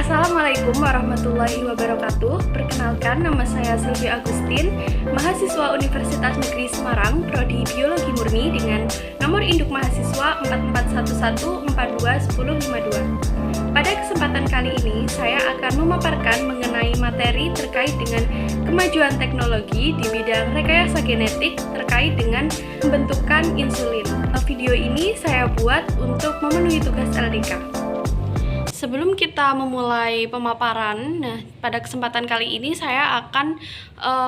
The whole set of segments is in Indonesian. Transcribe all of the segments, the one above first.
Assalamualaikum warahmatullahi wabarakatuh. Perkenalkan, nama saya Sylvie Agustin, mahasiswa Universitas Negeri Semarang, Prodi Biologi Murni dengan nomor induk mahasiswa 4411421052. Pada kesempatan kali ini, saya akan memaparkan mengenai materi terkait dengan kemajuan teknologi di bidang rekayasa genetik terkait dengan pembentukan insulin. Video ini saya buat untuk memenuhi tugas LDK. Sebelum kita memulai pemaparan, pada kesempatan kali ini saya akan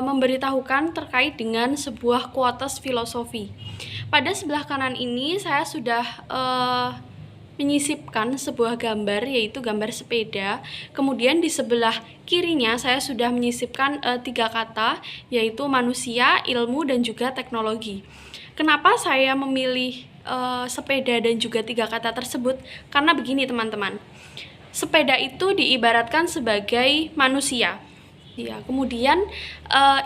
memberitahukan terkait dengan sebuah quotes filosofi. Pada sebelah kanan ini saya sudah menyisipkan sebuah gambar, yaitu gambar sepeda. Kemudian di sebelah kirinya saya sudah menyisipkan 3 kata, yaitu manusia, ilmu, dan juga teknologi. Kenapa saya memilih sepeda dan juga 3 kata tersebut? Karena begini teman-teman, sepeda itu diibaratkan sebagai manusia. Ya, kemudian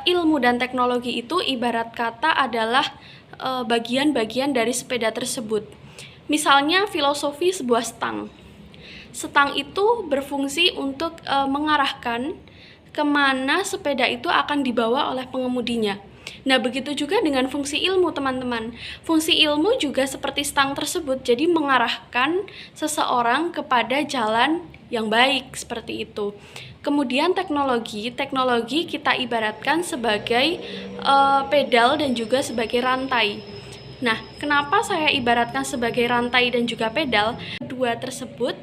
ilmu dan teknologi itu ibarat kata adalah bagian-bagian dari sepeda tersebut. Misalnya filosofi sebuah stang. Stang itu berfungsi untuk mengarahkan kemana sepeda itu akan dibawa oleh pengemudinya. Nah, begitu juga dengan fungsi ilmu, teman-teman. Fungsi ilmu juga seperti stang tersebut, jadi mengarahkan seseorang kepada jalan yang baik, seperti itu. Kemudian teknologi kita ibaratkan sebagai pedal dan juga sebagai rantai. Nah, kenapa saya ibaratkan sebagai rantai dan juga pedal? Kedua tersebut,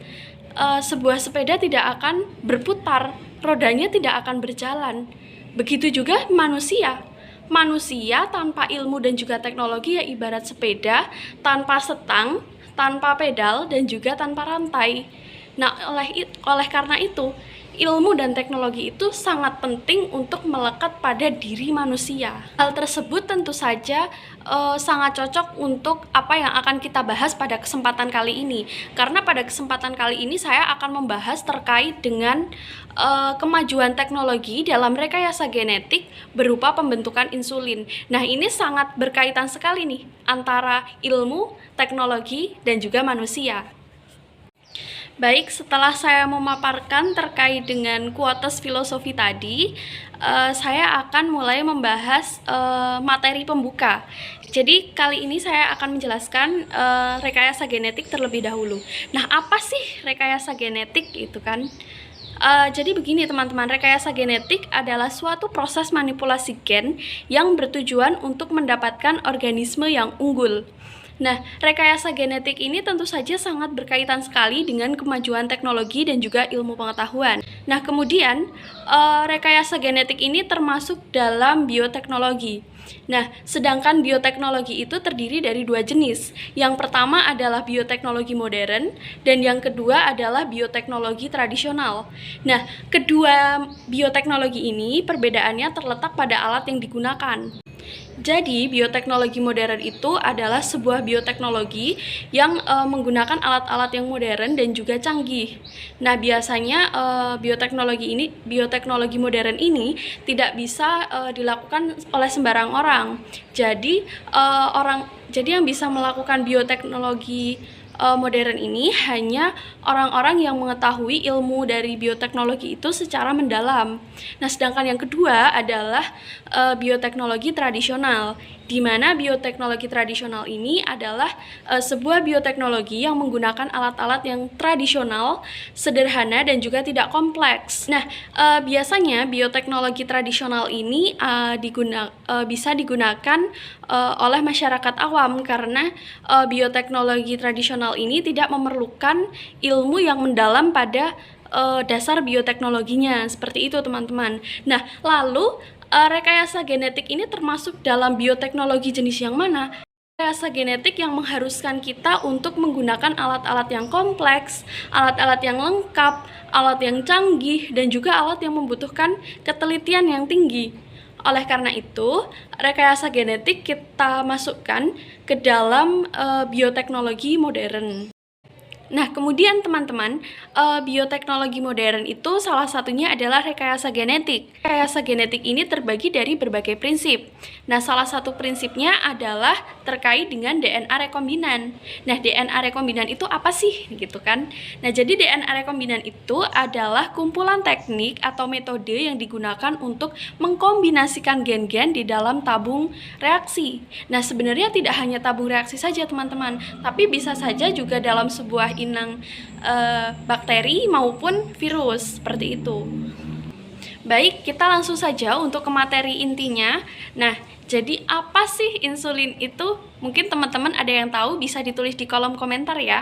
sebuah sepeda tidak akan berputar, rodanya tidak akan berjalan. Begitu juga manusia. Manusia tanpa ilmu dan juga teknologi ya ibarat sepeda, tanpa setang, tanpa pedal, dan juga tanpa rantai. Nah, oleh karena itu, ilmu dan teknologi itu sangat penting untuk melekat pada diri manusia. Hal tersebut tentu saja sangat cocok untuk apa yang akan kita bahas pada kesempatan kali ini. Karena pada kesempatan kali ini saya akan membahas terkait dengan kemajuan teknologi dalam rekayasa genetik berupa pembentukan insulin. Nah, ini sangat berkaitan sekali nih antara ilmu, teknologi, dan juga manusia. Baik, setelah saya memaparkan terkait dengan quotes filosofi tadi, saya akan mulai membahas materi pembuka. Jadi kali ini saya akan menjelaskan rekayasa genetik terlebih dahulu. Nah, apa sih rekayasa genetik itu kan? Jadi begini teman-teman, rekayasa genetik adalah suatu proses manipulasi gen yang bertujuan untuk mendapatkan organisme yang unggul. Nah, rekayasa genetik ini tentu saja sangat berkaitan sekali dengan kemajuan teknologi dan juga ilmu pengetahuan. Nah, kemudian rekayasa genetik ini termasuk dalam bioteknologi. Nah, sedangkan bioteknologi itu terdiri dari 2 jenis. Yang pertama adalah bioteknologi modern dan yang kedua adalah bioteknologi tradisional. Nah, kedua bioteknologi ini perbedaannya terletak pada alat yang digunakan. Jadi, bioteknologi modern itu adalah sebuah bioteknologi yang menggunakan alat-alat yang modern dan juga canggih. Nah, biasanya bioteknologi modern ini tidak bisa dilakukan oleh sembarang orang. Jadi, yang bisa melakukan bioteknologi modern ini hanya orang-orang yang mengetahui ilmu dari bioteknologi itu secara mendalam. Nah, sedangkan yang kedua adalah bioteknologi tradisional, di mana bioteknologi tradisional ini adalah sebuah bioteknologi yang menggunakan alat-alat yang tradisional, sederhana, dan juga tidak kompleks. Nah, biasanya bioteknologi tradisional ini bisa digunakan oleh masyarakat awam karena bioteknologi tradisional ini tidak memerlukan ilmu yang mendalam pada dasar bioteknologinya. Seperti itu teman-teman. Nah, lalu rekayasa genetik ini termasuk dalam bioteknologi jenis yang mana? Rekayasa genetik yang mengharuskan kita untuk menggunakan alat-alat yang kompleks, alat-alat yang lengkap, alat yang canggih, dan juga alat yang membutuhkan ketelitian yang tinggi. Oleh karena itu, rekayasa genetik kita masukkan ke dalam bioteknologi modern. Nah, kemudian teman-teman, bioteknologi modern itu salah satunya adalah rekayasa genetik. Rekayasa genetik ini terbagi dari berbagai prinsip. Nah, salah satu prinsipnya adalah terkait dengan DNA rekombinan. Nah, DNA rekombinan itu apa sih? Gitu kan. Nah, jadi DNA rekombinan itu adalah kumpulan teknik atau metode yang digunakan untuk mengkombinasikan gen-gen di dalam tabung reaksi. Nah, sebenarnya tidak hanya tabung reaksi saja, teman-teman, tapi bisa saja juga dalam sebuah inang bakteri maupun virus, seperti itu. Baik, kita langsung saja untuk ke materi intinya. Nah, jadi apa sih insulin itu? Mungkin teman-teman ada yang tahu, bisa ditulis di kolom komentar ya.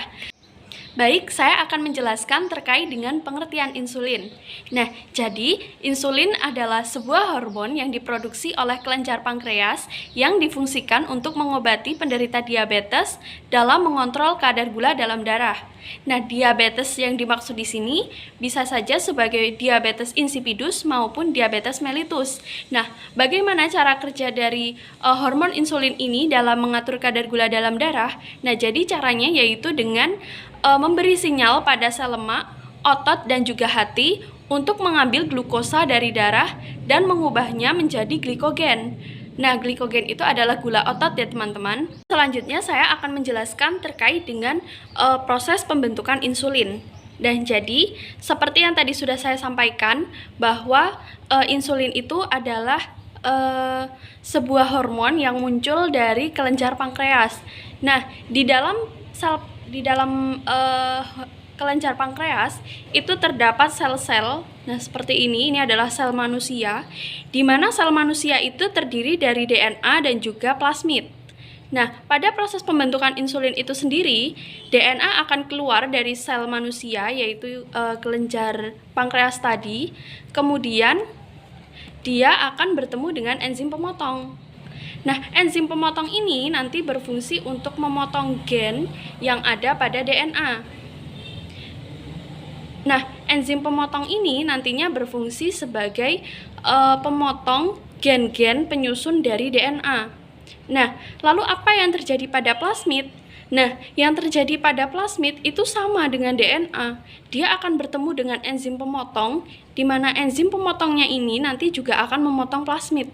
Baik, saya akan menjelaskan terkait dengan pengertian insulin. Nah, jadi insulin adalah sebuah hormon yang diproduksi oleh kelenjar pankreas yang difungsikan untuk mengobati penderita diabetes dalam mengontrol kadar gula dalam darah. Nah, diabetes yang dimaksud di sini bisa saja sebagai diabetes insipidus maupun diabetes mellitus. Nah, bagaimana cara kerja dari hormon insulin ini dalam mengatur kadar gula dalam darah? Nah, jadi caranya yaitu dengan memberi sinyal pada sel lemak, otot, dan juga hati untuk mengambil glukosa dari darah dan mengubahnya menjadi glikogen. Nah, glikogen itu adalah gula otot ya teman-teman. Selanjutnya saya akan menjelaskan terkait dengan proses pembentukan insulin. Dan jadi, seperti yang tadi sudah saya sampaikan, bahwa insulin itu adalah sebuah hormon yang muncul dari kelenjar pankreas. Nah, di dalam kelenjar pankreas itu terdapat sel-sel. Nah, seperti ini adalah sel manusia, di mana sel manusia itu terdiri dari DNA dan juga plasmid. Nah, pada proses pembentukan insulin itu sendiri, DNA akan keluar dari sel manusia, yaitu kelenjar pankreas tadi. Kemudian dia akan bertemu dengan enzim pemotong. Nah, enzim pemotong ini nanti berfungsi untuk memotong gen yang ada pada DNA. Nah, enzim pemotong ini nantinya berfungsi sebagai pemotong gen-gen penyusun dari DNA. Nah, lalu apa yang terjadi pada plasmid? Nah, yang terjadi pada plasmid itu sama dengan DNA. Dia akan bertemu dengan enzim pemotong, di mana enzim pemotongnya ini nanti juga akan memotong plasmid.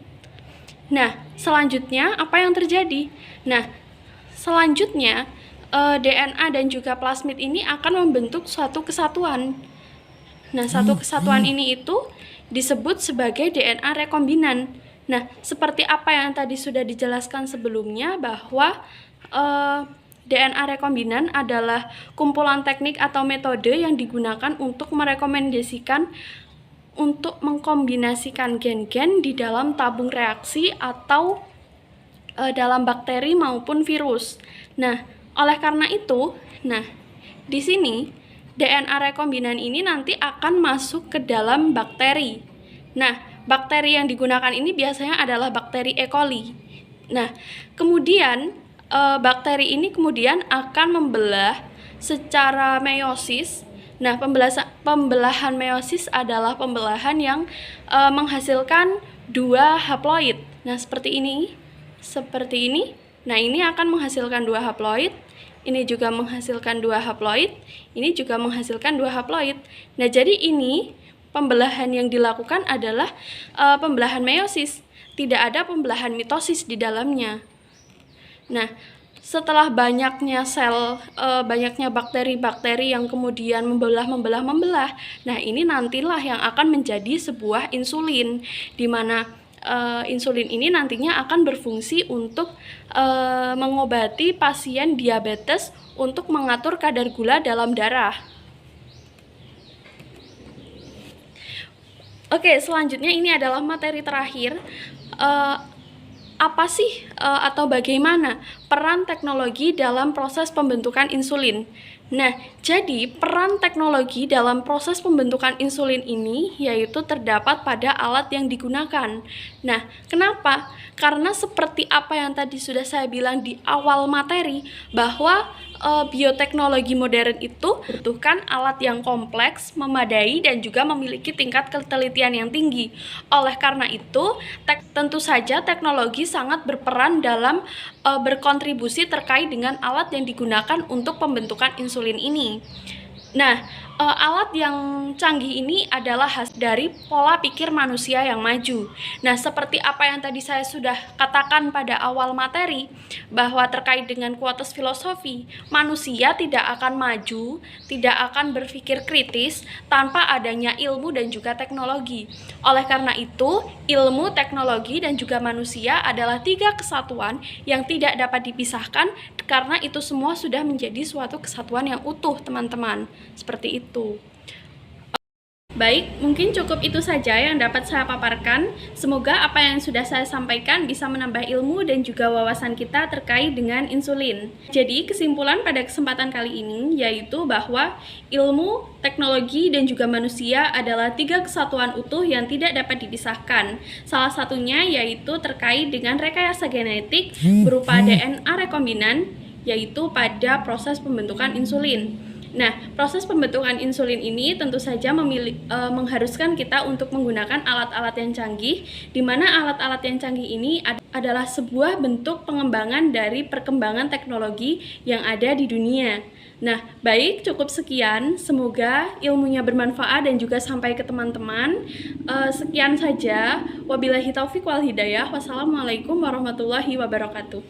Nah, selanjutnya apa yang terjadi? Nah, selanjutnya DNA dan juga plasmid ini akan membentuk suatu kesatuan. Nah, satu kesatuan ini itu disebut sebagai DNA rekombinan. Nah, seperti apa yang tadi sudah dijelaskan sebelumnya, bahwa DNA rekombinan adalah kumpulan teknik atau metode yang digunakan untuk merekomendasikan untuk mengkombinasikan gen-gen di dalam tabung reaksi atau dalam bakteri maupun virus. Nah, oleh karena itu, di sini DNA rekombinan ini nanti akan masuk ke dalam bakteri. Nah, bakteri yang digunakan ini biasanya adalah bakteri E. coli. Nah, kemudian bakteri ini kemudian akan membelah secara meiosis. Nah, pembelahan meiosis adalah pembelahan yang menghasilkan dua haploid. Nah, seperti ini. Nah, ini akan menghasilkan dua haploid. Ini juga menghasilkan dua haploid. Ini juga menghasilkan dua haploid. Nah, jadi ini pembelahan yang dilakukan adalah pembelahan meiosis. Tidak ada pembelahan mitosis di dalamnya. Nah, setelah banyaknya banyaknya bakteri-bakteri yang kemudian membelah. Nah, ini nantilah yang akan menjadi sebuah insulin, di mana insulin ini nantinya akan berfungsi untuk mengobati pasien diabetes untuk mengatur kadar gula dalam darah. Oke, selanjutnya ini adalah materi terakhir. Apa sih atau bagaimana peran teknologi dalam proses pembentukan insulin? Nah, jadi peran teknologi dalam proses pembentukan insulin ini yaitu terdapat pada alat yang digunakan. Nah, kenapa? Karena seperti apa yang tadi sudah saya bilang di awal materi, bahwa bioteknologi modern itu membutuhkan alat yang kompleks, memadai, dan juga memiliki tingkat ketelitian yang tinggi. Oleh karena itu, tentu saja teknologi sangat berperan dalam berkontribusi terkait dengan alat yang digunakan untuk pembentukan insulin ini. Nah, alat yang canggih ini adalah hasil dari pola pikir manusia yang maju. Nah, seperti apa yang tadi saya sudah katakan pada awal materi, bahwa terkait dengan kuotas filosofi, manusia tidak akan maju, tidak akan berpikir kritis tanpa adanya ilmu dan juga teknologi. Oleh karena itu, ilmu, teknologi, dan juga manusia adalah 3 kesatuan yang tidak dapat dipisahkan karena itu semua sudah menjadi suatu kesatuan yang utuh, teman-teman. Seperti itu. Baik, mungkin cukup itu saja yang dapat saya paparkan. Semoga apa yang sudah saya sampaikan bisa menambah ilmu dan juga wawasan kita terkait dengan insulin. Jadi, kesimpulan pada kesempatan kali ini yaitu bahwa ilmu, teknologi, dan juga manusia adalah 3 kesatuan utuh yang tidak dapat dipisahkan. Salah satunya yaitu terkait dengan rekayasa genetik berupa DNA rekombinan, yaitu pada proses pembentukan insulin. Nah, proses pembentukan insulin ini tentu saja mengharuskan kita untuk menggunakan alat-alat yang canggih, di mana alat-alat yang canggih ini adalah sebuah bentuk pengembangan dari perkembangan teknologi yang ada di dunia. Nah, baik, cukup sekian. Semoga ilmunya bermanfaat dan juga sampai ke teman-teman. Sekian saja. Wabillahi taufiq wal hidayah. Wassalamualaikum warahmatullahi wabarakatuh.